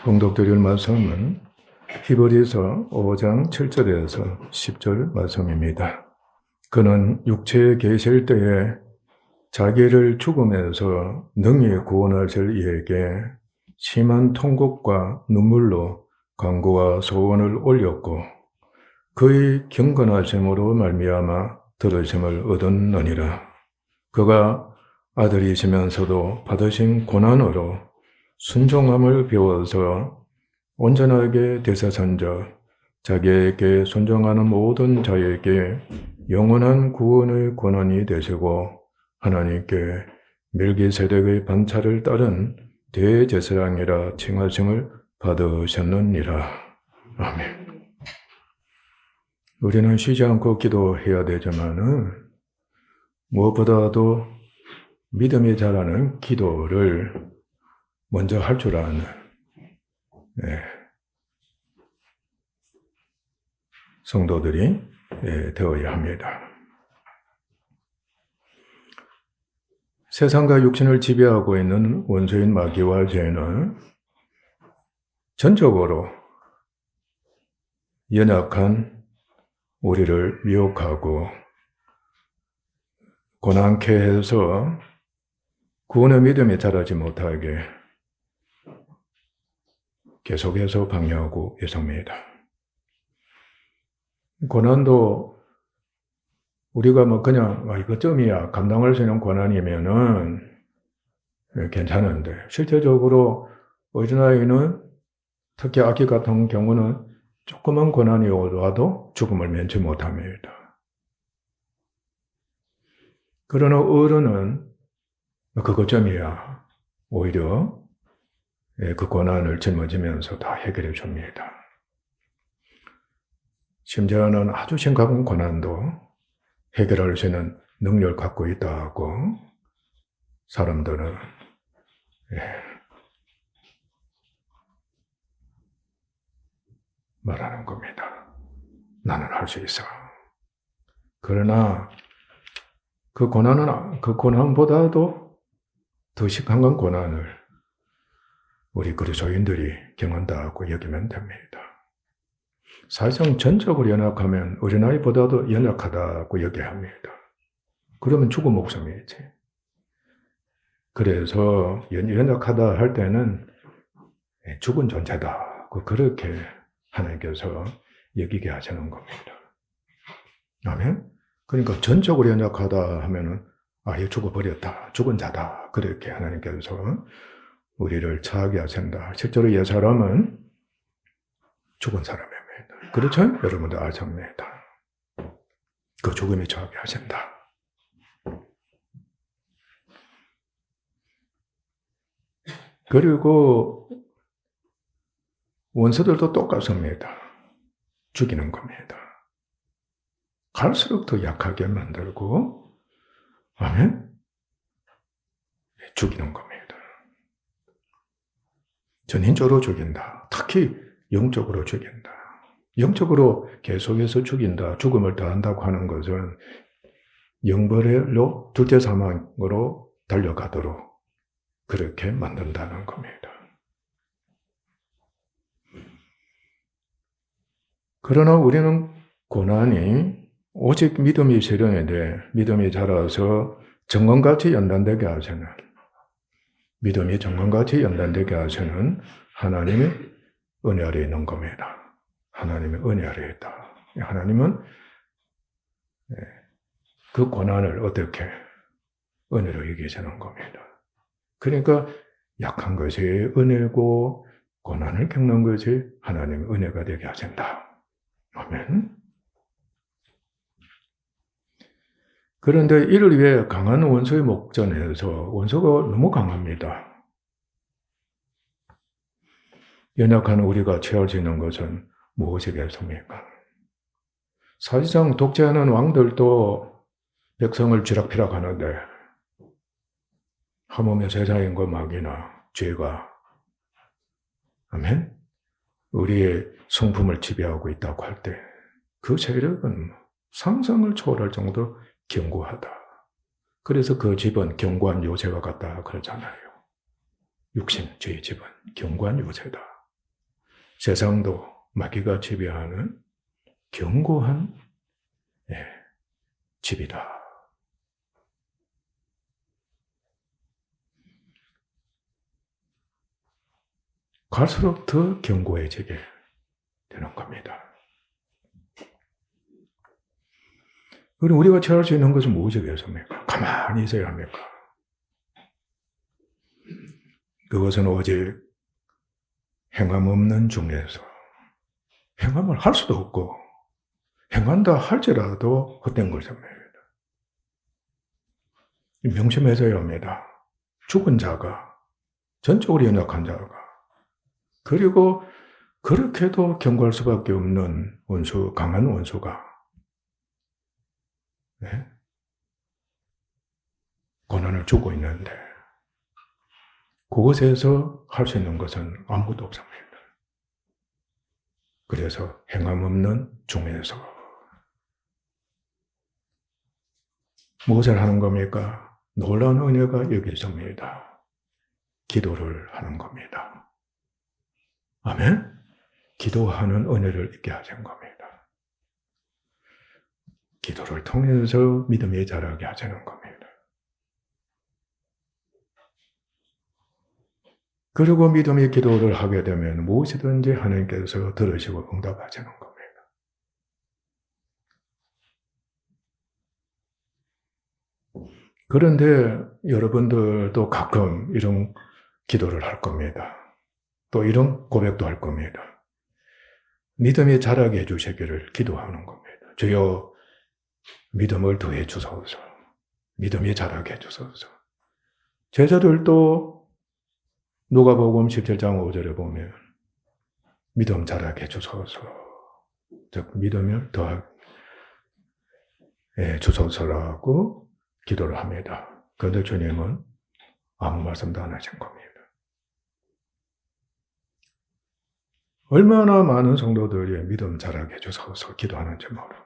봉독드릴 말씀은 히브리서 5장 7절에서 10절 말씀입니다. 그는 육체에 계실 때에 자기를 죽음에서 능히 구원하실 이에게 심한 통곡과 눈물로 간구와 소원을 올렸고 그의 경건하심으로 말미암아 들으심을 얻었느니라. 그가 아들이시면서도 받으신 고난으로 순종함을 배워서 온전하게 되사선자 자기에게 순종하는 모든 자에게 영원한 구원의 권한이 되시고 하나님께 멜기세덱의 반차를 따른 대제사장이라 칭하심을 받으셨느니라. 아멘. 우리는 쉬지 않고 기도해야 되지만은 무엇보다도 믿음이 자라는 기도를 먼저 할 줄 아는 성도들이 되어야 합니다. 세상과 육신을 지배하고 있는 원수인 마귀와 죄는 전적으로 연약한 우리를 미혹하고 고난케 해서 구원의 믿음이 자라지 못하게 계속해서 방해하고 있습니다. 고난도 우리가 그냥 이거 점이야 감당할 수 있는 고난이면은 괜찮은데 실제적으로 어린아이는 특히 아기 같은 경우는 조그만 고난이 와도 죽음을 면치 못합니다. 그러나 어른은 그거 점이야 오히려 그 고난을 짊어지면서 다 해결해 줍니다. 심지어는 아주 심각한 고난도 해결할 수 있는 능력을 갖고 있다고 사람들은 말하는 겁니다. 나는 할 수 있어. 그러나 그 고난보다도 더 심각한 고난을 우리 그리스도인들이 경험한다고 여기면 됩니다. 사실상 전적으로 연약하면 어린아이보다도 연약하다고 여겨합니다. 그러면 죽은 목숨이지. 그래서 연약하다 할 때는 죽은 존재다. 그렇게 하나님께서 여기게 하시는 겁니다. 아멘? 그러니까 전적으로 연약하다 하면은 얘 죽어버렸다. 죽은 자다. 그렇게 하나님께서 우리를 처하게 하신다. 실제로 이 사람은 죽은 사람입니다. 그렇죠? 여러분도 아십니다. 그 죽음이 처하게 하신다. 그리고 원수들도 똑같습니다. 죽이는 겁니다. 갈수록 더 약하게 만들고, 아멘? 죽이는 겁니다. 전인적으로 죽인다. 특히 영적으로 죽인다. 영적으로 계속해서 죽인다. 죽음을 더한다고 하는 것은 영벌로 둘째 사망으로 달려가도록 그렇게 만든다는 겁니다. 그러나 우리는 고난이 오직 믿음이 실현이 믿음이 자라서 정금같이 연단되게 하시는 믿음이 정금같이 연단되게 하시는 하나님의 은혜 아래에 있는 겁니다. 하나님의 은혜 아래에 있다. 하나님은 그 고난을 어떻게 은혜로 여기시는 겁니다. 그러니까 약한 것이 은혜고 고난을 겪는 것이 하나님의 은혜가 되게 하신다. 아멘. 그런데 이를 위해 강한 원수의 목전에서 원수가 너무 강합니다. 연약한 우리가 취할 수 있는 것은 무엇이겠습니까? 사실상 독재하는 왕들도 백성을 쥐락펴락하는데 하물며 세상인과 마귀나 죄가 아멘? 우리의 성품을 지배하고 있다고 할 때 그 세력은 상상을 초월할 정도로 견고하다. 그래서 그 집은 견고한 요새와 같다 그러잖아요. 육신, 죄의 집은 견고한 요새다. 세상도 마귀가 지배하는 견고한 집이다. 갈수록 더 견고해지게 되는 겁니다. 그럼 우리가 취할 수 있는 것은 무엇이겠습니까? 가만히 있어야 합니까? 그것은 오직 행함 없는 중에서 행함을 할 수도 없고 행한다 할지라도 헛된 것입니다. 명심해서야 합니다. 죽은 자가, 전적으로 연약한 자가, 그리고 그렇게도 견고할 수밖에 없는 원수, 강한 원수가 고난을 주고 있는데 그곳에서 할 수 있는 것은 아무것도 없습니다. 그래서 행함 없는 중에서 무엇을 하는 겁니까? 놀라운 은혜가 여기 있습니다. 기도를 하는 겁니다. 아멘? 기도하는 은혜를 있게 하신 겁니다. 기도를 통해서 믿음이 자라게 하시는 겁니다. 그리고 믿음의 기도를 하게 되면 무엇이든지 하나님께서 들으시고 응답하시는 겁니다. 그런데 여러분들도 가끔 이런 기도를 할 겁니다. 또 이런 고백도 할 겁니다. 믿음이 자라게 해주시기를 기도하는 겁니다. 주여 믿음을 더해 주소서. 믿음이 자라게 해주소서. 제자들도 누가복음 17장 5절에 보면 믿음 자라게 해주소서. 즉 믿음을 더하게 주소서라고 기도를 합니다. 그런데 주님은 아무 말씀도 안 하신 겁니다. 얼마나 많은 성도들이 믿음 자라게 해주소서 기도하는지 모릅니다.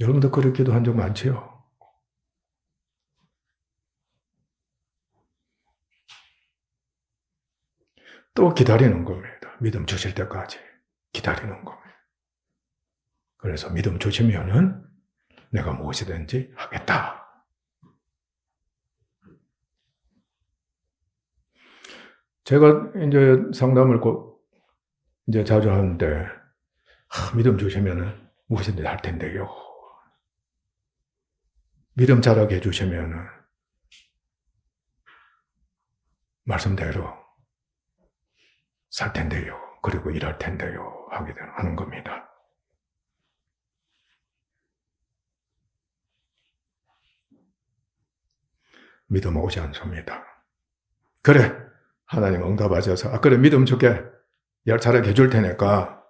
여러분도 그렇게 기도한 적 많지요? 또 기다리는 겁니다. 믿음 주실 때까지 기다리는 겁니다. 그래서 믿음 주시면은 내가 무엇이든지 하겠다. 제가 이제 상담을 이제 자주 하는데, 믿음 주시면은 무엇이든지 할 텐데요. 믿음 자라게 해주시면은 말씀대로 살 텐데요. 그리고 일할 텐데요. 하는 겁니다. 믿음 오지 않습니다. 그래, 하나님 응답하셔서, 그래, 믿음 줄게. 잘하게 해줄 테니까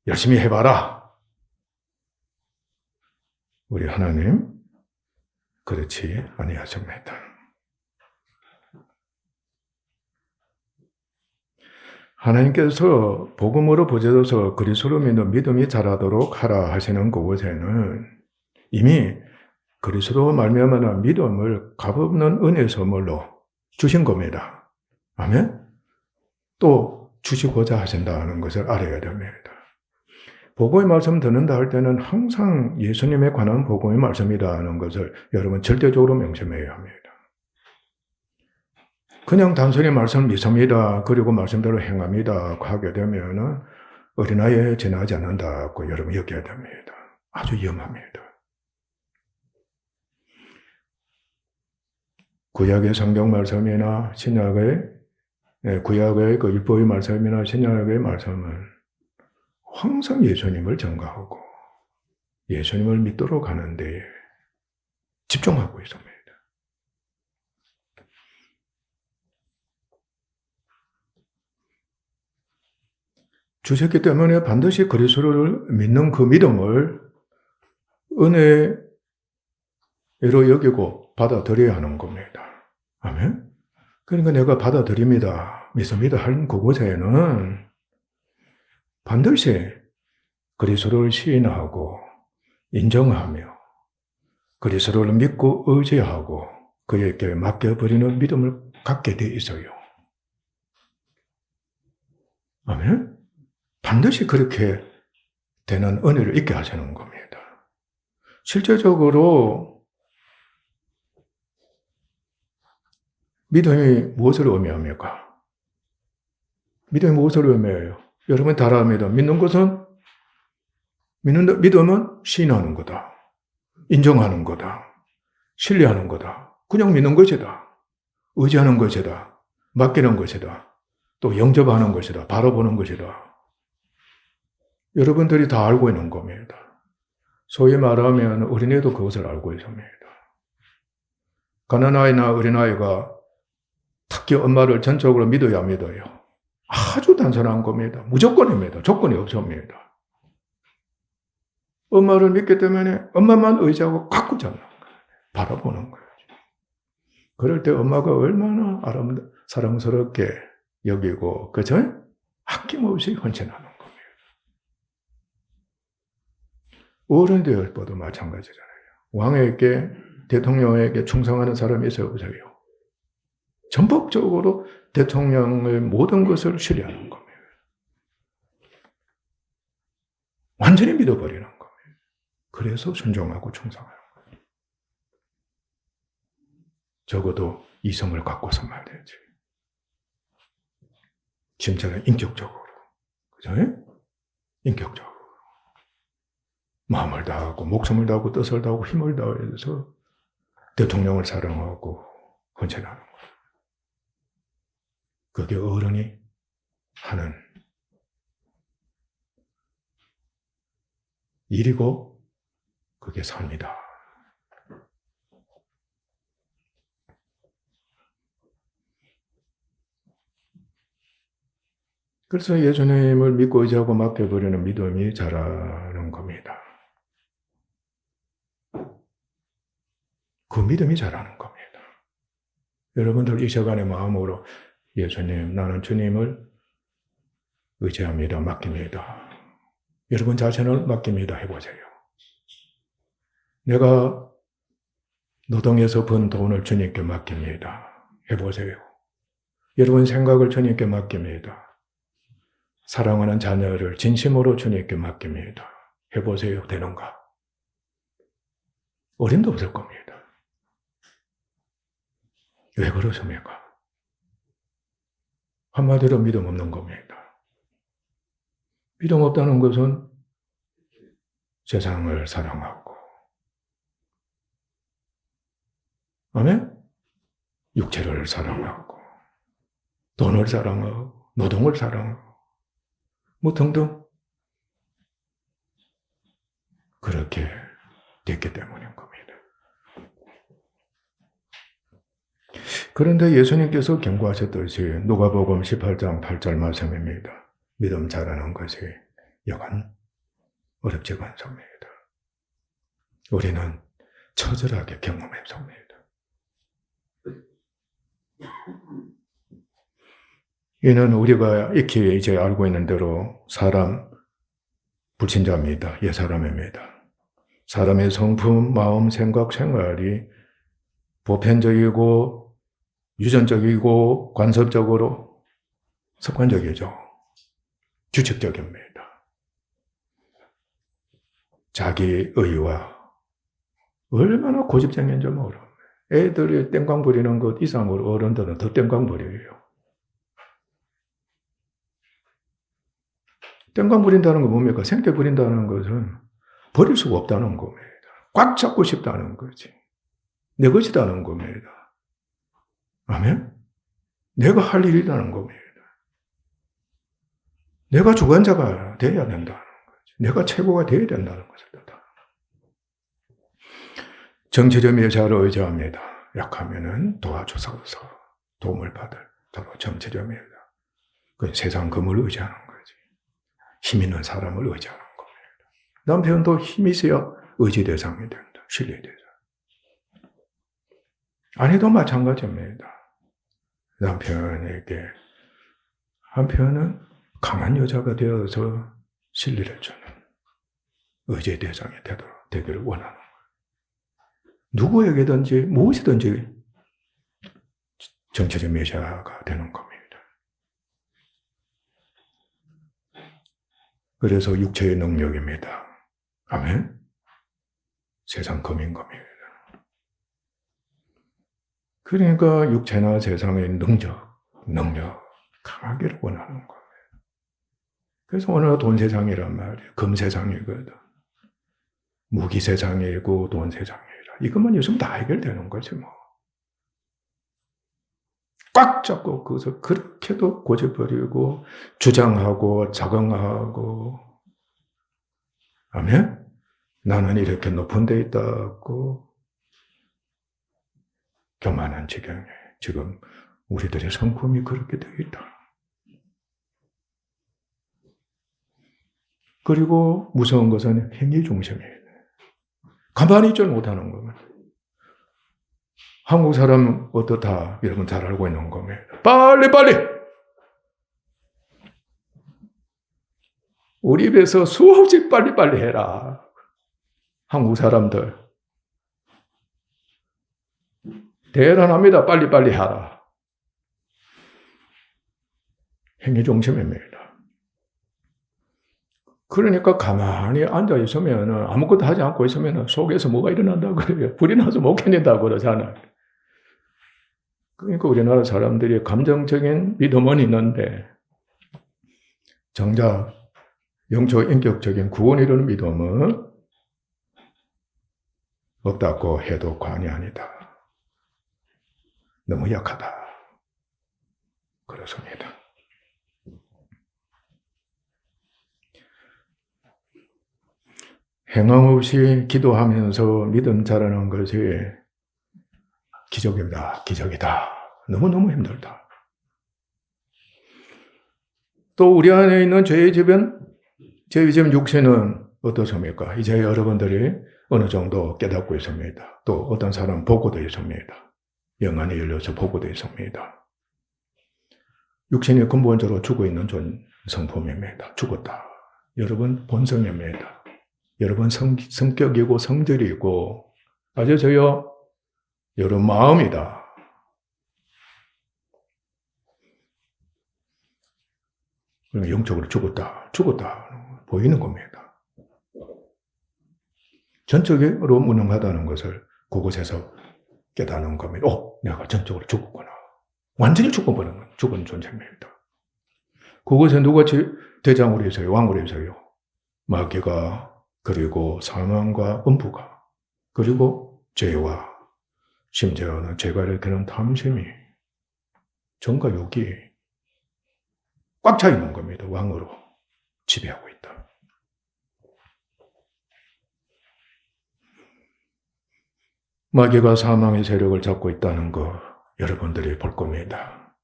열심히 해봐라. 우리 하나님, 그렇지 아니하십니다. 하나님께서 복음으로 부져져서 그리스도로 믿는 믿음이 자라도록 하라 하시는 그곳에는 이미 그리스도와 말미암아 믿음을 값없는 은혜 선물로 주신 겁니다. 아멘? 또 주시고자 하신다는 것을 알아야 됩니다. 복음의 말씀 듣는다 할 때는 항상 예수님에 관한 복음의 말씀이다 하는 것을 여러분 절대적으로 명심해야 합니다. 그냥 단순히 말씀을 믿습니다. 그리고 말씀대로 행합니다. 하게 되면 어린아이에 지나지 않는다고 여러분 여겨야 됩니다. 아주 위험합니다. 구약의 성경 말씀이나 구약의 그 율법의 말씀이나 신약의 말씀은 항상 예수님을 전가하고 예수님을 믿도록 하는데 집중하고 있습니다. 주셨기 때문에 반드시 그리스도를 믿는 그 믿음을 은혜로 여기고 받아들여야 하는 겁니다. 아멘? 그러니까 내가 받아들입니다. 믿습니다. 하는 그곳에는 반드시 그리스도를 시인하고 인정하며 그리스도를 믿고 의지하고 그에게 맡겨버리는 믿음을 갖게 돼 있어요. 아멘? 반드시 그렇게 되는 은혜를 있게 하시는 겁니다. 실제적으로 믿음이 무엇을 의미합니까? 믿음이 무엇을 의미해요? 여러분 다 압니다. 믿음은 신하는 거다. 인정하는 거다. 신뢰하는 거다. 그냥 믿는 것이다. 의지하는 것이다. 맡기는 것이다. 또 영접하는 것이다. 바라보는 것이다. 여러분들이 다 알고 있는 겁니다. 소위 말하면 어린애도 그것을 알고 있습니다. 가난아이나 어린아이가 특히 엄마를 전적으로 믿어야 믿어요. 아주 단순한 겁니다. 무조건입니다. 조건이 없습니다. 엄마를 믿기 때문에 엄마만 의지하고 가꾸잖아. 바라보는 거예요. 그럴 때 엄마가 얼마나 사랑스럽게 여기고, 그죠? 아낌없이 헌신하는 겁니다. 어른들도 마찬가지잖아요. 왕에게, 대통령에게 충성하는 사람이 있어요, 없어요? 전폭적으로 대통령의 모든 것을 신뢰하는 겁니다. 완전히 믿어버리는 겁니다. 그래서 순종하고 충성하는 거예요. 적어도 이성을 갖고서 말이지. 진짜는 인격적으로. 그죠? 인격적으로. 마음을 다하고, 목숨을 다하고, 뜻을 다하고, 힘을 다해서 대통령을 사랑하고 헌신하는 거예요. 그게 어른이 하는 일이고, 그게 삶이다. 그래서 예수님을 믿고 의지하고 맡겨버리는 믿음이 자라는 겁니다. 그 믿음이 자라는 겁니다. 여러분들 이 시간의 마음으로 예수님, 나는 주님을 의지합니다. 맡깁니다. 여러분 자신을 맡깁니다. 해보세요. 내가 노동해서 번 돈을 주님께 맡깁니다. 해보세요. 여러분 생각을 주님께 맡깁니다. 사랑하는 자녀를 진심으로 주님께 맡깁니다. 해보세요. 되는가? 어림도 없을 겁니다. 왜 그러십니까? 한마디로 믿음 없는 겁니다. 믿음 없다는 것은 세상을 사랑하고, 아멘? 육체를 사랑하고, 돈을 사랑하고, 노동을 사랑하고, 뭐 등등. 그렇게 됐기 때문인 겁니다. 그런데 예수님께서 경고하셨듯이 누가복음 18장 8절 말씀입니다. 믿음 자라는 것이 여간 어렵지가 않습니다. 우리는 처절하게 경험했습니다. 이는 우리가 익히 이제 알고 있는 대로 사람 불신자입니다. 옛사람입니다. 사람의 성품, 마음, 생각, 생활이 보편적이고 유전적이고 관습적으로 습관적이죠. 규칙적입니다. 자기 의와 얼마나 고집쟁인지 모릅니다. 애들이 땡깡 부리는 것 이상으로 어른들은 더 땡깡 부려요. 땡깡 부린다는 건 뭡니까? 생태 부린다는 것은 버릴 수가 없다는 겁니다. 꽉 잡고 싶다는 거지. 내 것이다는 겁니다. 아멘? 내가 할 일이라는 겁니다. 내가 주관자가 되어야 된다는 거지. 내가 최고가 되어야 된다는 것입니다. 정체적 여자를 의지합니다. 약하면은 도와줘서 도움을 받을 바로 정체적 여자. 그 세상 금을 의지하는 거지. 힘 있는 사람을 의지하는 겁니다. 남편도 힘이 있어야 의지 대상이 된다. 신뢰 대상. 아내도 마찬가지입니다. 남편에게 한편은 강한 여자가 되어서 신뢰를 주는 의지의 대상이 되기를 원하는 거예요. 누구에게든지 무엇이든지 정체적 메시아가 되는 겁니다. 그래서 육체의 능력입니다. 아멘? 세상 검인 겁니다. 그러니까 육체나 세상의 능력 강하기를 원하는 거예요. 그래서 오늘 돈 세상이란 말이에요. 금 세상이거든. 무기 세상이고 돈 세상이라. 이것만 요즘 다 해결되는 거지 뭐. 꽉 잡고 그것을 그렇게도 고집버리고 주장하고 자긍하고 아멘? 나는 이렇게 높은 데 있다고 교만한 지경에 지금 우리들의 성품이 그렇게 되어 있다. 그리고 무서운 것은 행위 중심이에요. 가만히 있지 못하는 겁니다. 한국 사람은 어떻다 여러분 잘 알고 있는 겁니다. 빨리 우리 입에서 수없이 빨리 해라. 한국 사람들 대단합니다. 빨리 하라. 행위 중심입니다. 그러니까 가만히 앉아 있으면 아무것도 하지 않고 있으면 속에서 뭐가 일어난다고 그래요. 불이 나서 못 견딘다고 그러잖아요. 그러니까 우리나라 사람들이 감정적인 믿음은 있는데 정작 영적 인격적인 구원을 이루는 믿음은 없다고 해도 과언이 아니다. 너무 약하다. 그렇습니다. 행함 없이 기도하면서 믿음 자라는 것이 기적입니다. 기적이다. 너무너무 힘들다. 또 우리 안에 있는 죄의 집은 육신은 어떻습니까? 이제 여러분들이 어느 정도 깨닫고 있습니다. 또 어떤 사람 보고도 있습니다. 영안이 열려서 보고도 있습니다. 육신이 근본적으로 죽어 있는 성품입니다. 죽었다. 여러분 본성입니다. 여러분 성격이고 성질이고 아셔서요. 여러분 마음이다. 영적으로 죽었다 보이는 겁니다. 전적으로 무능하다는 것을 그곳에서 깨닫는 겁니다. 내가 전적으로 죽었구나. 완전히 죽은 존재입니다. 그곳에 누가 대장으로 있어요? 왕으로 있어요? 마귀가 그리고 사망과 음부가 그리고 죄와 심지어는 죄가 일으키는 탐심이 정과 욕이 꽉 차 있는 겁니다. 왕으로 지배하고 있다. 마귀가 사망의 세력을 잡고 있다는 거 여러분들이 볼 겁니다.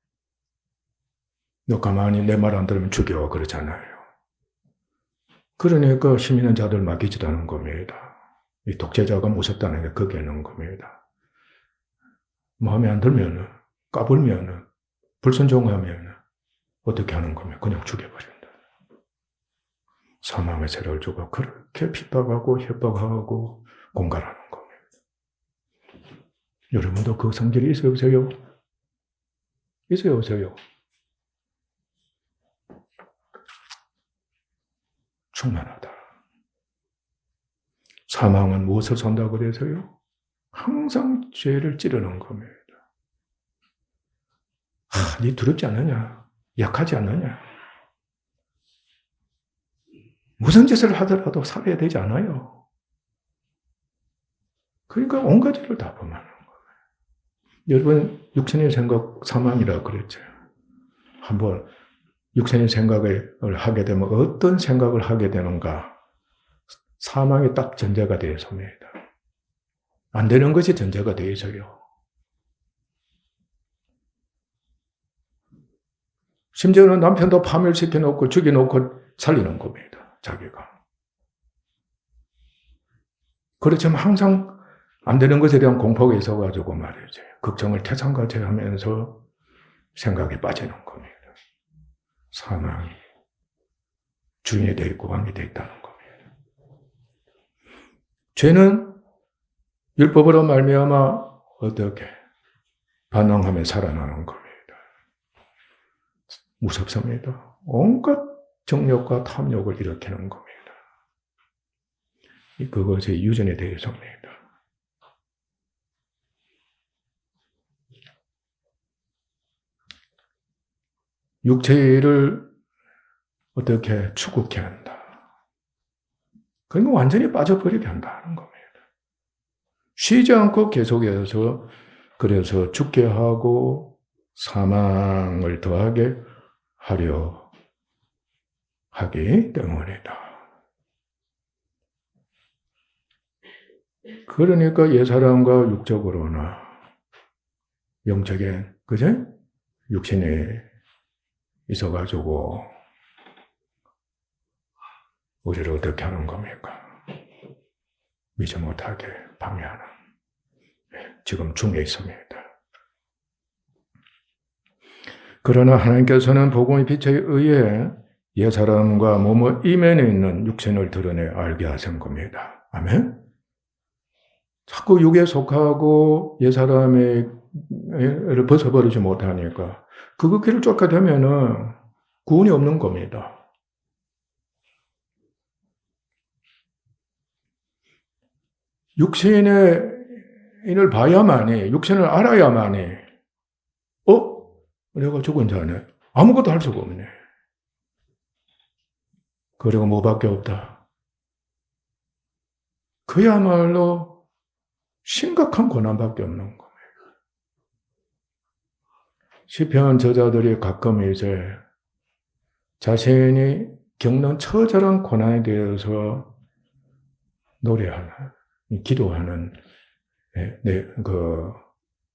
너 가만히 내 말 안 들으면 죽여 그러잖아요. 그러니까 힘 있는 자들 맡기지라는 겁니다. 이 독재자가 무섭다는 게 거기에 있는 겁니다. 마음에 안 들면, 까불면, 불순종하면 어떻게 하는 겁니까? 그냥 죽여버린다. 사망의 세력을 주고 그렇게 핍박하고 협박하고 공갈하는 겁니다. 여러분도 그 성질이 있어요, 없어요? 있어요, 없어요? 충만하다. 사망은 무엇을 산다고 그래서요? 항상 죄를 찌르는 겁니다. 네 두렵지 않느냐? 약하지 않느냐? 무슨 짓을 하더라도 살아야 되지 않아요? 그러니까 온갖 죄를 다 범하는 거예요. 여러분, 육신의 생각 사망이라고 그랬죠. 한번 육신의 생각을 하게 되면 어떤 생각을 하게 되는가? 사망이 딱 전제가 되어 있습니다. 안 되는 것이 전제가 되어 있어요. 심지어는 남편도 파멸시켜놓고 죽여놓고 살리는 겁니다. 자기가. 그렇지만 항상 안 되는 것에 대한 공포가 있어가지고 말이죠. 걱정을 태산같이 하면서 생각에 빠지는 겁니다. 사망이 주인이 되어 있고 왕이 되어 있다는 겁니다. 죄는 율법으로 말미암아 어떻게 반응하며 살아나는 겁니다. 무섭습니다. 온갖 정욕과 탐욕을 일으키는 겁니다. 그것의 유전에 대해서입니다. 육체를 어떻게 추구케 한다. 그러면 완전히 빠져버리게 한다는 겁니다. 쉬지 않고 계속해서 그래서 죽게 하고 사망을 더하게 하려 하기 때문이다. 그러니까 옛사람과 육적으로나 영적인, 그제? 육신이 있어가지고 우리를 어떻게 하는 겁니까? 미지 못하게 방해하는, 지금 중에 있습니다. 그러나 하나님께서는 복음의 빛에 의해 옛사람과 몸의 이면에 있는 육신을 드러내 알게 하신 겁니다. 아멘? 자꾸 육에 속하고 옛사람을 벗어버리지 못하니까 그 길을 쫓게 되면은 구원이 없는 겁니다. 육신을 봐야만이, 육신을 알아야만이, 내가 죽은 자네. 아무것도 할 수가 없네. 그리고 뭐밖에 없다. 그야말로 심각한 고난밖에 없는 겁니다. 시편 저자들이 가끔 이제 자신이 겪는 처절한 고난에 대해서 노래하는, 기도하는 그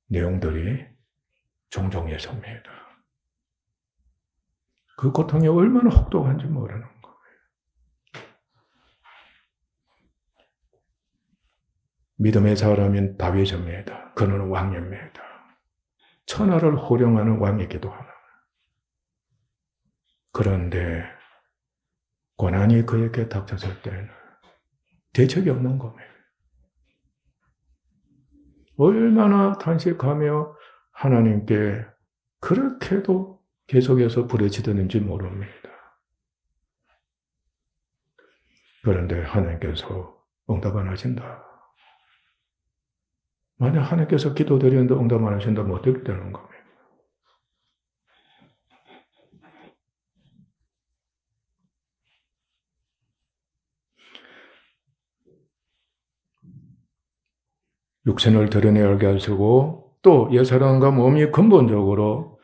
내용들이 종종 있습니다. 그 고통이 얼마나 혹독한지 모르는 거예요. 믿음의 사람인 다윗입니다. 그는 왕입니다. 천하를 호령하는 왕이기도 하나. 그런데 고난이 그에게 닥쳤을 때는 대책이 없는 겁니다. 얼마나 탄식하며 하나님께 그렇게도 계속해서 부르짖었는지 모릅니다. 그런데 하나님께서 응답 안 하신다. 만약 하나님께서 기도드리는데 응답 안 하신다면 어떻게 되는 겁니까? 육신을 드러내 알게 하시고 또 옛사람과 몸이 근본적으로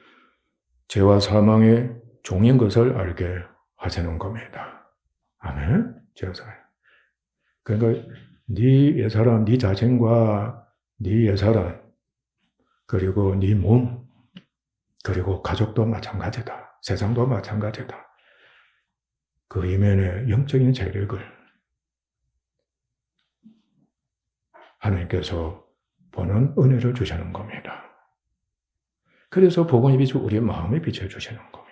죄와 사망의 종인 것을 알게 하시는 겁니다. 아멘? 그러니까 네 옛사람, 네 자신과 네 옛사람, 그리고 네 몸, 그리고 가족도 마찬가지다. 세상도 마찬가지다. 그 이면의 영적인 세력을 하나님께서 보는 은혜를 주시는 겁니다. 그래서 복음이 비추고 우리의 마음에 비춰주시는 겁니다.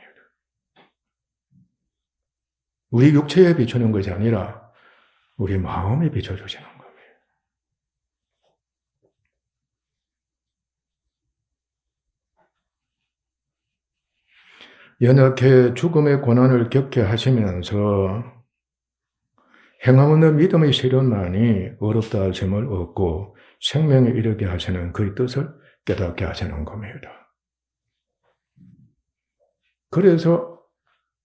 우리 육체에 비추는 것이 아니라 우리 마음에 비춰주시는 겁니다. 연약해 죽음의 고난을 겪게 하시면서 행함없는 믿음의 실현만이 어렵다 하심을 얻고 생명에 이르게 하시는 그의 뜻을 깨닫게 하시는 겁니다. 그래서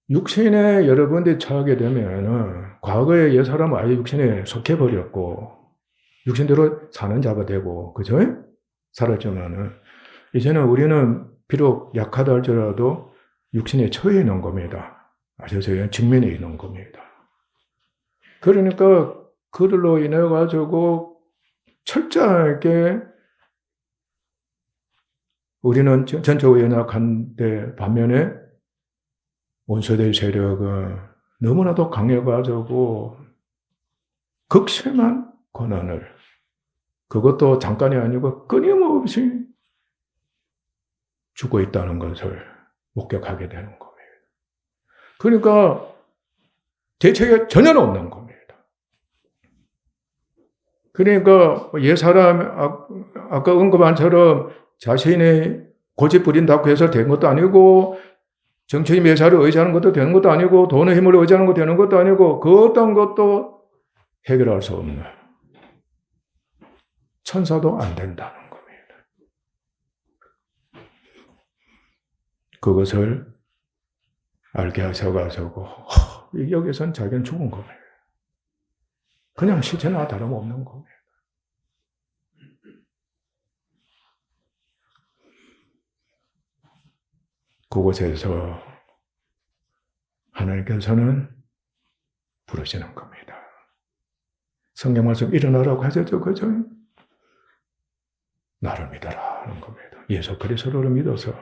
육신에 여러분들이 처하게 되면은 과거에 옛사람은 아예 육신에 속해버렸고 육신대로 사는 자가 되고 그죠? 살았지만은 이제는 우리는 비록 약하다 할지라도 육신에 처해 있는 겁니다. 아셔서요? 직면에 있는 겁니다. 그러니까 그들로 인해 가지고 철저하게 우리는 전적으로 연약한데 반면에 원수의 세력은 너무나도 강해가지고 극심한 고난을, 그것도 잠깐이 아니고 끊임없이 주고 있다는 것을 목격하게 되는 겁니다. 그러니까 대책이 전혀 없는 겁니다. 그러니까 옛사람, 아까 언급한처럼 자신이 고집 부린다고 해서 된 것도 아니고 정치의 매사를 의지하는 것도 되는 것도 아니고 돈의 힘을 의지하는 것도 되는 것도 아니고 그 어떤 것도 해결할 수 없는 천사도 안 된다는 겁니다. 그것을 알게 하셔가지고 여기선 자기는 죽은 겁니다. 그냥 시체나 다름없는 겁니다. 그곳에서 하나님께서는 부르시는 겁니다. 성경 말씀 일어나라고 하셨죠, 그죠? 나를 믿어라 하는 겁니다. 예수 그리스도를 믿어서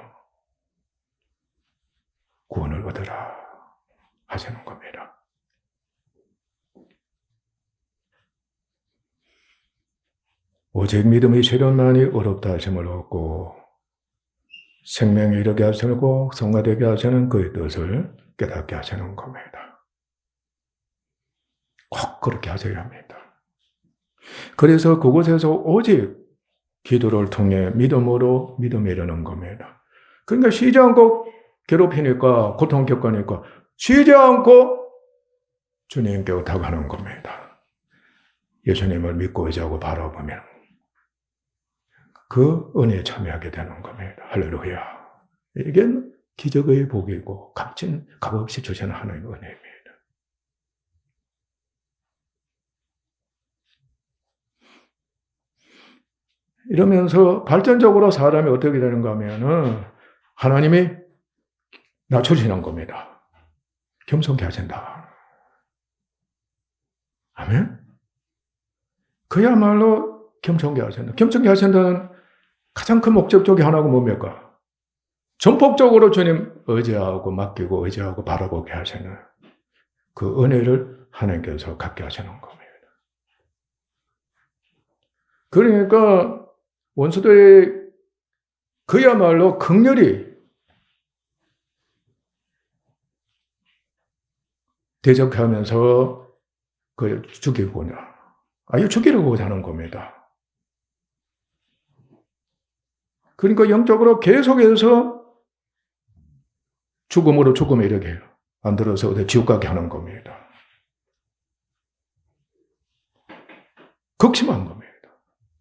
구원을 얻으라 하시는 겁니다. 오직 믿음의 실현만이 어렵다 하심을 얻고 생명에 이르게 하시고 성화되게 하시는 그의 뜻을 깨닫게 하시는 겁니다. 꼭 그렇게 하셔야 합니다. 그래서 그곳에서 오직 기도를 통해 믿음으로 믿음에 이르는 겁니다. 그러니까 쉬지 않고 괴롭히니까 고통 겪으니까 쉬지 않고 주님께 의탁하는 겁니다. 예수님을 믿고 의지하고 바라보면 그 은혜에 참여하게 되는 겁니다. 할렐루야. 이게 기적의 복이고 값없이 주시는 하나님의 은혜입니다. 이러면서 발전적으로 사람이 어떻게 되는가 하면은 하나님이 낮춰지는 겁니다. 겸손케 하신다. 아멘? 그야말로 겸손케 하신다. 겸손케 하신다는 가장 큰 목적 중에 하나가 뭡니까? 전폭적으로 주님 의지하고 맡기고 의지하고 바라보게 하시는 그 은혜를 하나님께서 갖게 하시는 겁니다. 그러니까 원수들이 그야말로 극렬히 대적하면서 그 죽이고자 죽이려고 하는 겁니다. 그러니까 영적으로 계속해서 죽음으로 죽음에 이르게 만들어서 지옥 가게 하는 겁니다. 극심한 겁니다.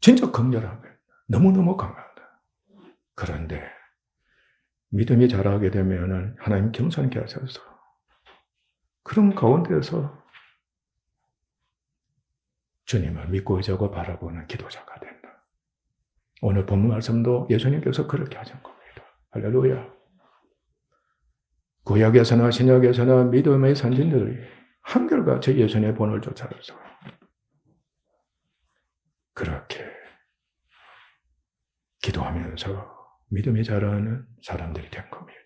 진짜 극렬한 겁니다. 너무너무 강하다. 그런데 믿음이 자라게 되면 하나님 겸손케 하셔서 그런 가운데서 주님을 믿고 의지하고 바라보는 기도자가 된다. 오늘 본문 말씀도 예수님께서 그렇게 하신 겁니다. 할렐루야. 구약에서나 신약에서나 믿음의 선진들이 한결같이 예수님의 본을 쫓아서 그렇게 기도하면서 믿음이 자라는 사람들이 된 겁니다.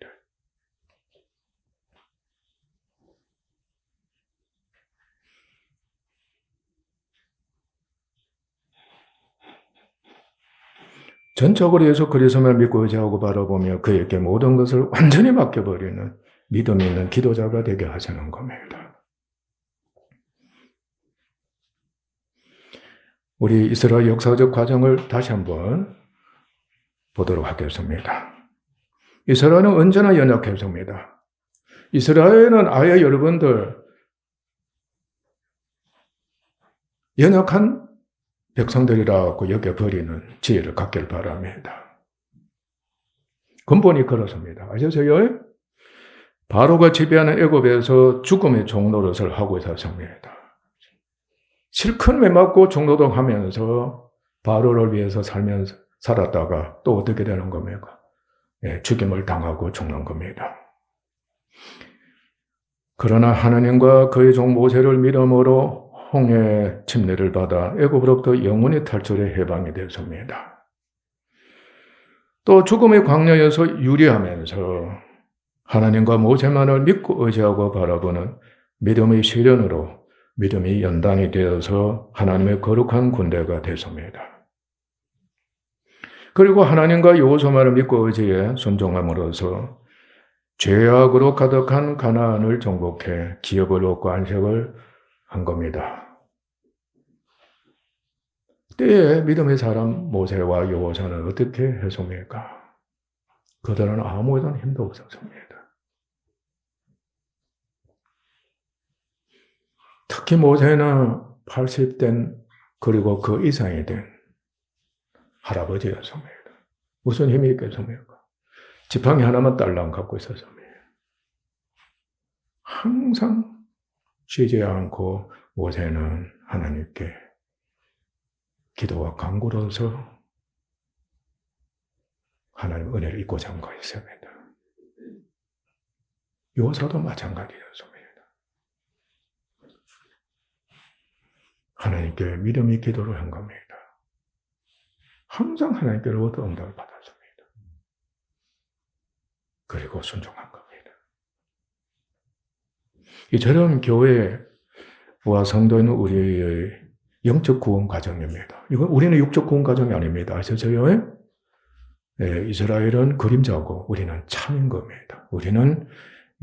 전적으로 예수 그리스도만 믿고 의지하고 바라보며 그에게 모든 것을 완전히 맡겨버리는 믿음 있는 기도자가 되게 하시는 겁니다. 우리 이스라엘 역사적 과정을 다시 한번 보도록 하겠습니다. 이스라엘은 언제나 연약했습니다. 이스라엘은 아예 여러분들 연약한 백성들이라고 여겨버리는 지혜를 갖길 바랍니다. 근본이 그렇습니다. 아셨어요? 바로가 지배하는 애굽에서 죽음의 종노릇을 하고 있었습니다. 실컷 매맞고 종노릇하면서 바로를 위해서 살았다가 또 어떻게 되는 겁니까? 죽임을 당하고 죽는 겁니다. 그러나 하나님과 그의 종 모세를 믿음으로 홍해 침례를 받아 애굽으로부터 영원히 탈출해 해방이 되었습니다. 또 죽음의 광야에서 유리하면서 하나님과 모세만을 믿고 의지하고 바라보는 믿음의 실현으로 믿음이 연단이 되어서 하나님의 거룩한 군대가 되었습니다. 그리고 하나님과 여호수아만을 믿고 의지해 순종함으로써 죄악으로 가득한 가나안을 정복해 기업을 얻고 안식을 한 겁니다. 때에 믿음의 사람 모세와 여호수아는 어떻게 했습니까? 그들은 아무런 힘도 없었습니다. 특히 모세는 80된 그리고 그 이상이 된 할아버지였습니다. 무슨 힘이 있겠습니까? 지팡이 하나만 딸랑 갖고 있었습니다. 항상 쉬지 않고 모세는 하나님께 기도와 간구로서 하나님 은혜를 입고자 한 것입니다. 요사도 마찬가지였습니다. 하나님께 믿음의 기도를 한 겁니다. 항상 하나님께로부터 응답을 받았습니다. 그리고 순종한 겁니다. 이처럼 교회와 성도인 우리의 영적 구원 과정입니다. 이건 우리는 육적 구원 과정이 아닙니다. 아시죠? 네, 이스라엘은 그림자고 우리는 참인 겁니다. 우리는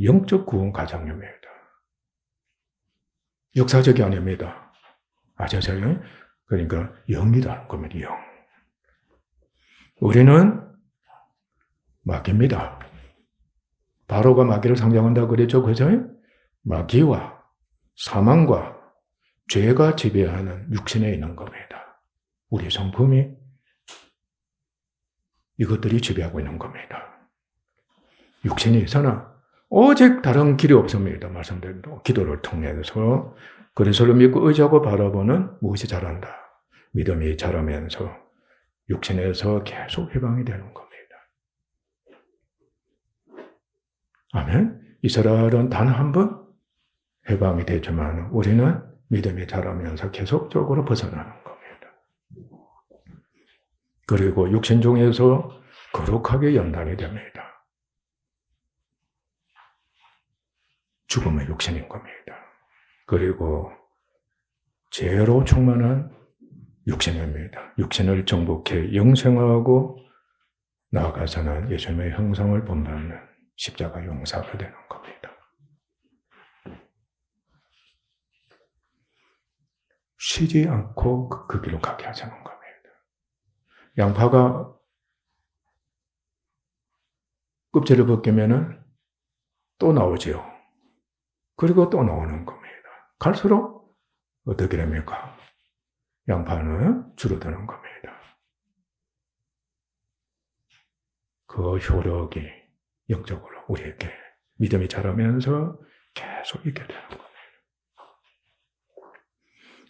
영적 구원 과정입니다. 역사적이 아닙니다. 아시죠? 그러니까 영이라는 겁니다. 영. 우리는 마귀입니다. 바로가 마귀를 상징한다고 그랬죠. 그죠? 마귀와 사망과 죄가 지배하는 육신에 있는 겁니다. 우리 성품이 이것들이 지배하고 있는 겁니다. 육신이 있으나 오직 다른 길이 없습니다. 말씀드린 대로 기도를 통해서 그리스도를 믿고 의지하고 바라보는 무엇이 자란다. 믿음이 자라면서 육신에서 계속 해방이 되는 겁니다. 아멘. 이스라엘은 단 한 번 해방이 되지만 우리는 믿음이 자라면서 계속적으로 벗어나는 겁니다. 그리고 육신 중에서 거룩하게 연단이 됩니다. 죽음의 육신인 겁니다. 그리고 죄로 충만한 육신입니다. 육신을 정복해 영생하고 나아가서는 예수님의 형상을 본받는 십자가 용사가 되는 겁니다. 쉬지 않고 그 길로 가게 하자는 겁니다. 양파가 껍질을 벗기면은 또 나오지요. 그리고 또 나오는 겁니다. 갈수록 어떻게 됩니까? 양파는 줄어드는 겁니다. 그 효력이 영적으로 우리에게 믿음이 자라면서 계속 있게 되는 겁니다.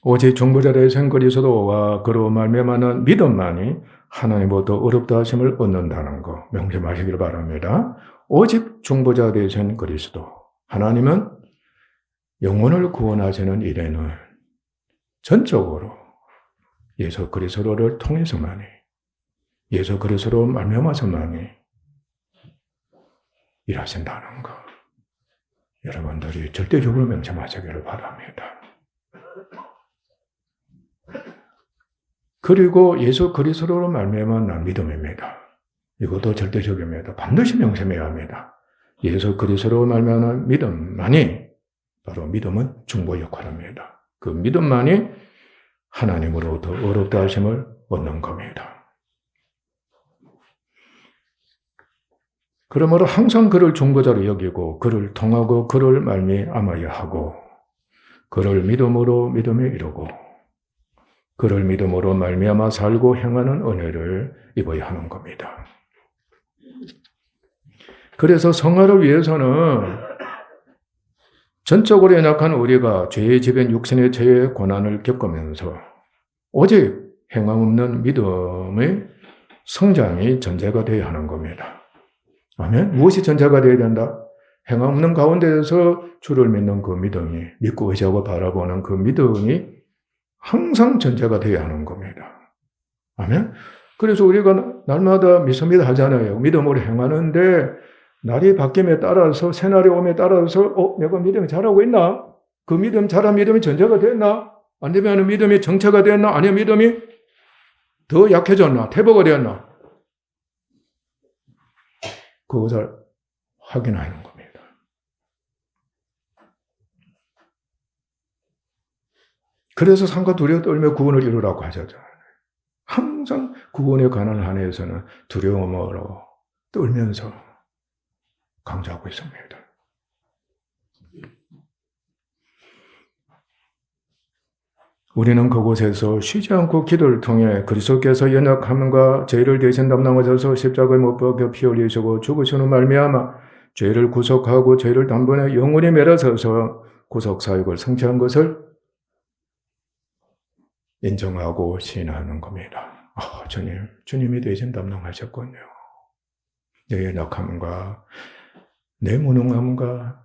오직 중보자 되신 그리스도와 그로 말미암는 믿음만이 하나님보다 어렵다 하심을 얻는다는 거 명심하시길 바랍니다. 오직 중보자 되신 그리스도. 하나님은 영혼을 구원하시는 일에는 전적으로 예수 그리스도를 통해서만이, 예수 그리스도로 말미암아서만이 일하신다는 거. 여러분들이 절대적으로 명심하시기를 바랍니다. 그리고 예수 그리스도로 말미암은 믿음입니다. 이것도 절대적입니다. 반드시 명심해야 합니다. 예수 그리스도로 말미암은 믿음만이 바로 믿음은 중보 역할입니다. 그 믿음만이 하나님으로부터 어렵다 하심을 얻는 겁니다. 그러므로 항상 그를 중보자로 여기고 그를 통하고 그를 말미암아야 하고 그를 믿음으로 믿음에 이르고 그를 믿음으로 말미암아 살고 행하는 은혜를 입어야 하는 겁니다. 그래서 성화를 위해서는 전적으로 연약한 우리가 죄의 지배인 육신의 죄의 고난을 겪으면서 오직 행함 없는 믿음의 성장이 전제가 되어야 하는 겁니다. 아멘? 무엇이 전제가 되어야 된다? 행함 없는 가운데에서 주를 믿는 그 믿음이, 믿고 의지하고 바라보는 그 믿음이 항상 전제가 되어야 하는 겁니다. 아멘? 그래서 우리가 날마다 믿습니다 하잖아요. 믿음으로 행하는데 날이 바뀜에 따라서, 새날이 오에 따라서 내가 믿음이 자라고 있나? 그 믿음, 자란 믿음이 전제가 됐나? 아니면 믿음이 정체가 됐나? 아니면 믿음이 더 약해졌나? 퇴보가 되었나? 그것을 확인하는 겁니다. 그래서 상과 두려워 떨며 구원을 이루라고 하셨죠. 항상 구원에 관한 한에서는 두려움으로 떨면서 강조하고 있습니다. 우리는 그곳에서 쉬지 않고 기도를 통해 그리스도께서 연약함과 죄를 대신 담당하셔서 십자가에 못 박혀 피 흘리시고 죽으시는 말미암아 죄를 구속하고 죄를 단번에 영원히 멸하셔서 구속사역을 성취한 것을 인정하고 시인하는 겁니다. 주님이 대신 담당하셨군요. 내 연약함과 내 무능함과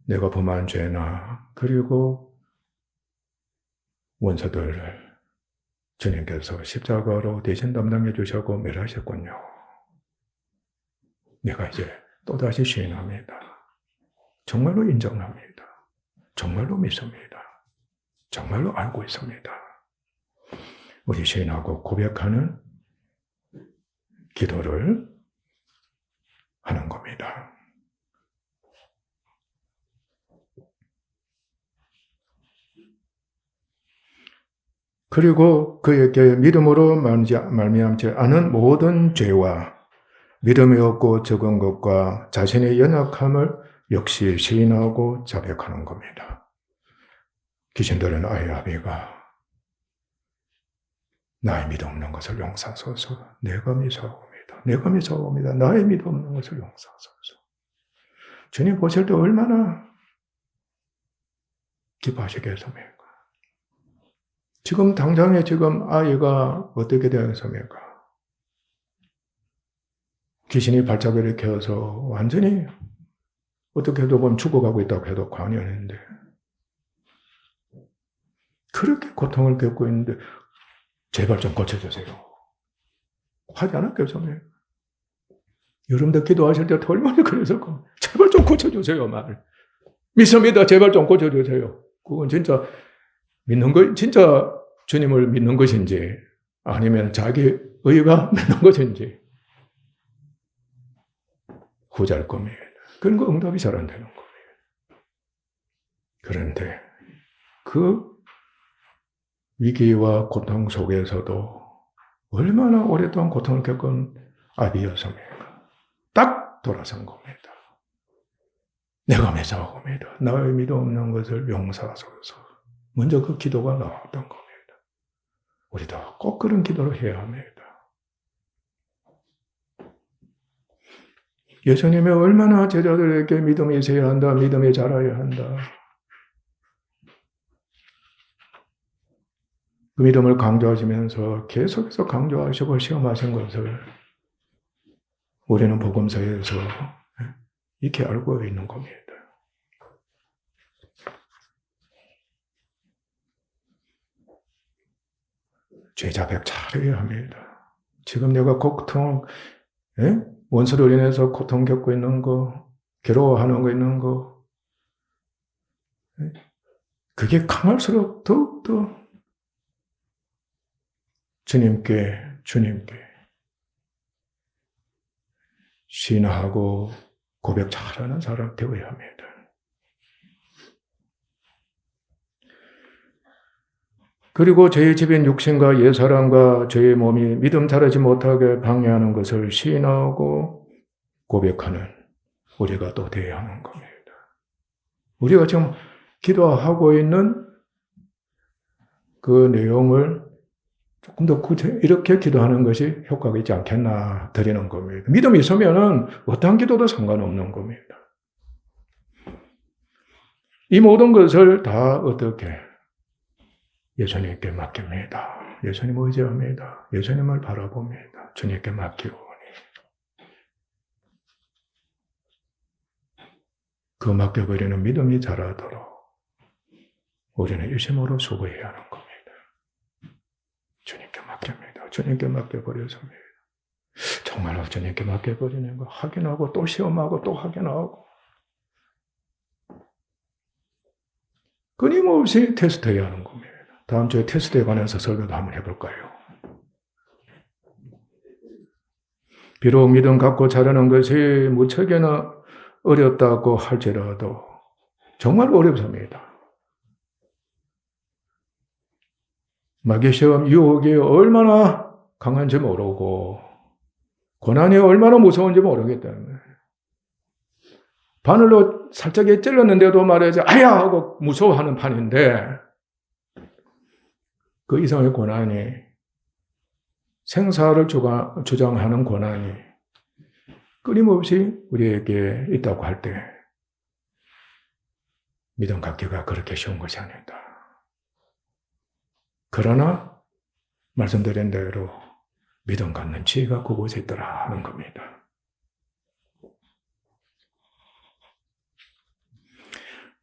내가 범한 죄나 그리고 원수들을 주님께서 십자가로 대신 담당해 주셨고 멸하셨군요. 내가 이제 또다시 시인합니다. 정말로 인정합니다. 정말로 믿습니다. 정말로 알고 있습니다. 우리 시인하고 고백하는 기도를 하는 겁니다. 그리고 그에게 믿음으로 말미암지 않은 모든 죄와 믿음이 없고 적은 것과 자신의 연약함을 역시 시인하고 자백하는 겁니다. 귀신들은 아이아비가 나의 믿음 없는 것을 용서하소서. 내가 미사옵니다. 내가 미사옵니다. 나의 믿음 없는 것을 용서하소서. 주님 보실 때 얼마나 기뻐하시겠습니까? 지금 당장에 지금 아이가 어떻게 되었습니까? 귀신이 발작을 켜서 완전히 어떻게 해도 보면 죽어가고 있다고 해도 과언이 아닌데 그렇게 고통을 겪고 있는데 제발 좀 고쳐주세요. 하지 않았겠습니까? 여러분들 기도하실 때 얼마나 그랬을 겁니다. 제발 좀 고쳐주세요. 믿습니다. 제발 좀 고쳐주세요. 그건 진짜 믿는 거, 진짜 주님을 믿는 것인지 아니면 자기 의가 믿는 것인지 후자일 겁니다. 그런 응답이 잘 안 되는 겁니다. 그런데 그 위기와 고통 속에서도 얼마나 오랫동안 고통을 겪은 아비였습니까? 딱 돌아선 겁니다. 내가 매사옵니다. 나의 믿음 없는 것을 용서하소서. 먼저 그 기도가 나왔던 겁니다. 우리도 꼭 그런 기도를 해야 합니다. 예수님이 얼마나 제자들에게 믿음이 있어야 한다, 믿음이 자라야 한다. 그 믿음을 강조하시면서 계속해서 강조하시고 시험하신 것을 우리는 복음서에서 이렇게 알고 있는 겁니다. 죄 자백 잘해야 합니다. 지금 내가 고통, 원수로 인해서 고통 겪고 있는 거, 괴로워하는 거 있는 거, 그게 강할수록 더욱더 주님께 신하고 고백 잘하는 사람 되어야 합니다. 그리고 죄의 집인 육신과 옛사람과 죄의 몸이 믿음 자라지 못하게 방해하는 것을 시인하고 고백하는 우리가 또 되어야 하는 겁니다. 우리가 지금 기도하고 있는 그 내용을 조금 더 이렇게 기도하는 것이 효과가 있지 않겠나 드리는 겁니다. 믿음이 있으면은 어떠한 기도도 상관없는 겁니다. 이 모든 것을 다 어떻게 예수님께 맡깁니다. 예수님 의지합니다. 예수님을 바라봅니다. 주님께 맡기오니 그 맡겨버리는 믿음이 자라도록 우리는 일심으로 수고해야 하는 겁니다. 주님께 맡깁니다. 주님께 맡겨버렸습니다. 정말로 주님께 맡겨버리는 거 확인하고 또 시험하고 또 확인하고 끊임없이 테스트해야 하는 겁니다. 다음 주에 테스트에 관해서 설교도 한번 해볼까요? 비록 믿음 갖고 자라는 것이 무척이나 어렵다고 할지라도 정말 어렵습니다. 마귀시험 유혹이 얼마나 강한지 모르고 고난이 얼마나 무서운지 모르기 때문에 바늘로 살짝 찔렀는데도 말이지 아야 하고 무서워하는 판인데 그 이상의 고난이, 생사를 주장하는 고난이 끊임없이 우리에게 있다고 할 때 믿음 갖기가 그렇게 쉬운 것이 아니다. 그러나 말씀드린 대로 믿음 갖는 지혜가 그곳에 있더라 하는 겁니다.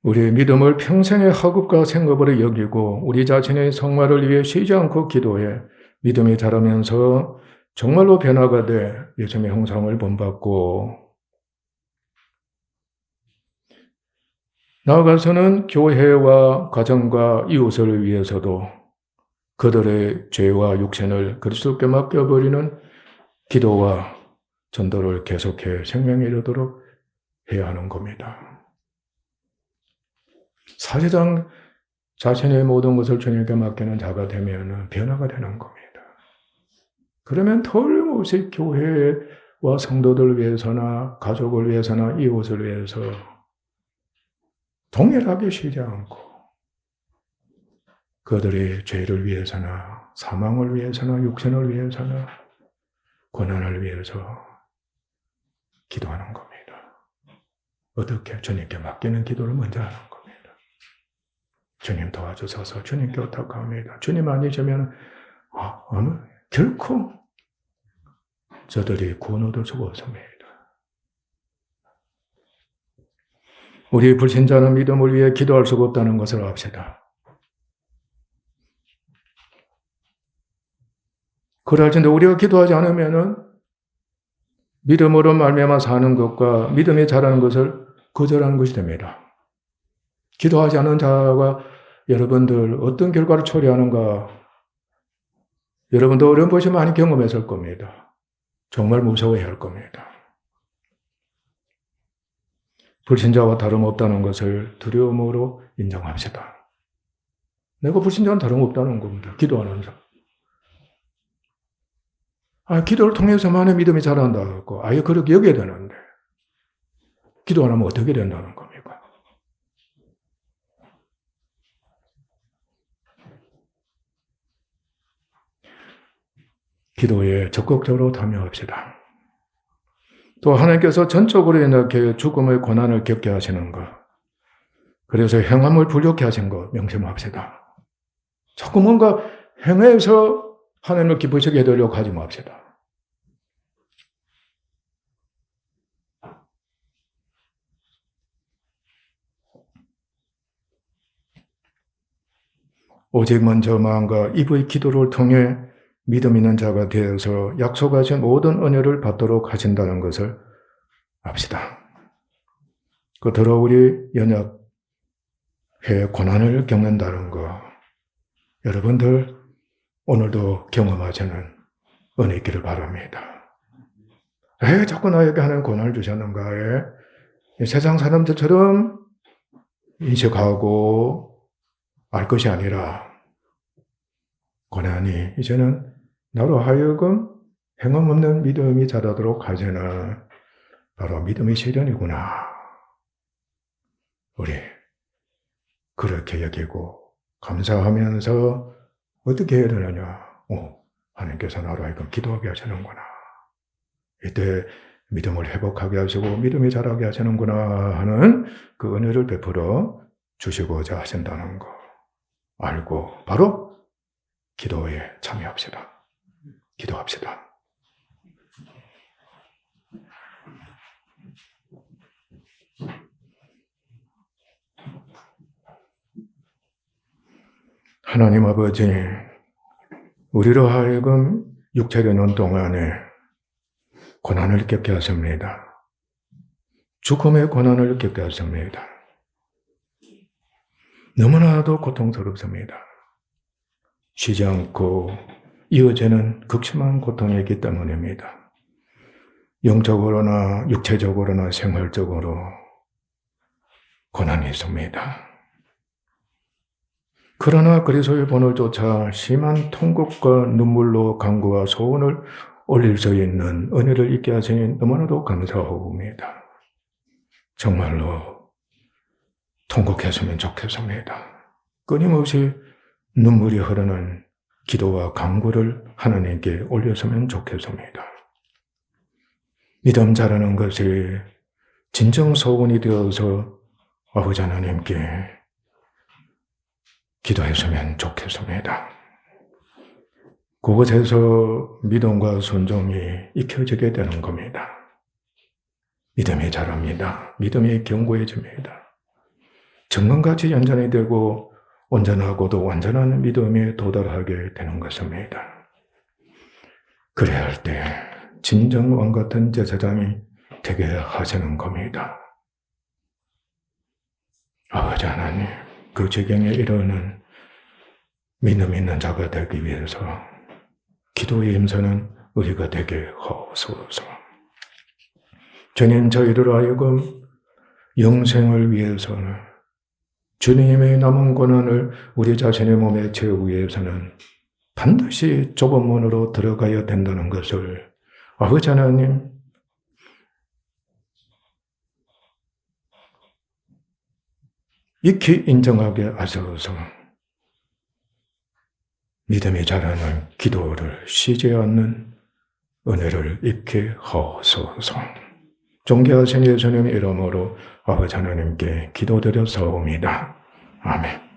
우리의 믿음을 평생의 학업과 생업으로 여기고 우리 자신의 성화를 위해 쉬지 않고 기도해 믿음이 자라면서 정말로 변화가 돼 예수님의 형상을 본받고 나아가서는 교회와 가정과 이웃을 위해서도 그들의 죄와 육신을 그리스도께 맡겨버리는 기도와 전도를 계속해 생명에 이르도록 해야 하는 겁니다. 사실상 자신의 모든 것을 주님께 맡기는 자가 되면 변화가 되는 겁니다. 그러면 틀림없이 교회와 성도들 위해서나 가족을 위해서나 이웃을 위해서 동일하게 쉬지 않고 그들의 죄를 위해서나 사망을 위해서나 육신을 위해서나 고난을 위해서 기도하는 겁니다. 어떻게? 주님께 맡기는 기도를 먼저 하는 겁니다. 주님 도와주셔서 주님께 부탁합니다. 주님 아니시면 결코 저들이 구원 얻을 수가 없습니다. 우리 불신자는 믿음을 위해 기도할 수가 없다는 것을 압시다. 그럴진데 우리가 기도하지 않으면 믿음으로 말미암아 사는 것과 믿음이 자라는 것을 거절하는 것이 됩니다. 기도하지 않은 자가 여러분들 어떤 결과를 초래하는가 여러분도 어려운 것이 많이 경험했을 겁니다. 정말 무서워해야 할 겁니다. 불신자와 다름없다는 것을 두려움으로 인정합시다. 내가 불신자는 다름없다는 겁니다. 기도하는 자. 기도를 통해서만의 믿음이 자란다고 아예 그렇게 여겨야 되는데 기도 안 하면 어떻게 된다는 겁니까? 기도에 적극적으로 참여합시다. 또 하나님께서 전적으로 이렇게 죽음의 고난을 겪게 하시는 것, 그래서 행함을 불욕케 하신 것 명심합시다. 자꾸 뭔가 행해서 하나님을 기쁘시게 해드리려고 하지 맙시다. 오직 먼저 마음과 입의 기도를 통해 믿음 있는 자가 되어서 약속하신 모든 은혜를 받도록 하신다는 것을 압시다. 끝으로 우리 연약해 고난을 겪는다는 것, 여러분들 오늘도 경험하시는 은혜 있기를 바랍니다. 왜 자꾸 나에게 하는 고난을 주셨는가? 세상 사람들처럼 인식하고 알 것이 아니라 고난이 이제는 나로 하여금 행함 없는 믿음이 자라도록 하시는 바로 믿음의 시련이구나. 우리 그렇게 여기고 감사하면서 어떻게 해야 되느냐. 하나님께서 나로 하여금 기도하게 하시는구나. 이때 믿음을 회복하게 하시고 믿음이 자라게 하시는구나 하는 그 은혜를 베풀어 주시고자 하신다는 거 알고 바로 기도에 참여합시다. 기도합시다. 하나님 아버지, 우리로 하여금 육체되는 동안에 고난을 겪게 하십니다. 죽음의 고난을 겪게 하십니다. 너무나도 고통스럽습니다. 쉬지 않고 이어지는 극심한 고통이기 때문입니다. 영적으로나 육체적으로나 생활적으로 고난이 있습니다. 그러나 그리스도의 본을 쫓아 심한 통곡과 눈물로 간구와 소원을 올릴 수 있는 은혜를 있게 하시니 너무나도 감사합니다. 정말로 통곡했으면 좋겠습니다. 끊임없이 눈물이 흐르는 기도와 간구를 하나님께 올렸으면 좋겠습니다. 믿음 자라는 것이 진정 소원이 되어서 아버지 하나님께 기도했으면 좋겠습니다. 그곳에서 믿음과 순종이 익혀지게 되는 겁니다. 믿음이 자랍니다. 믿음이 견고해집니다. 정금같이 연전이 되고 온전하고도 완전한 믿음에 도달하게 되는 것입니다. 그래야 할 때 진정 왕같은 제사장이 되게 하시는 겁니다. 아버지 하나님, 그 지경에 이르는 믿음 있는 자가 되기 위해서 기도에 힘쓰는 우리가 되게 하옵소서. 주님, 저희를 하여금 영생을 위해서는 주님의 남은 고난을 우리 자신의 몸에 채우기 위해서는 반드시 좁은 문으로 들어가야 된다는 것을 아버지 하나님, 익히 인정하게 하셔서 믿음이 자라는 기도를 쉬지 않는 은혜를 입게 하소서. 존귀하신 예수님의 이름으로 아버지 하나님께 기도드려 사옵니다. 아멘.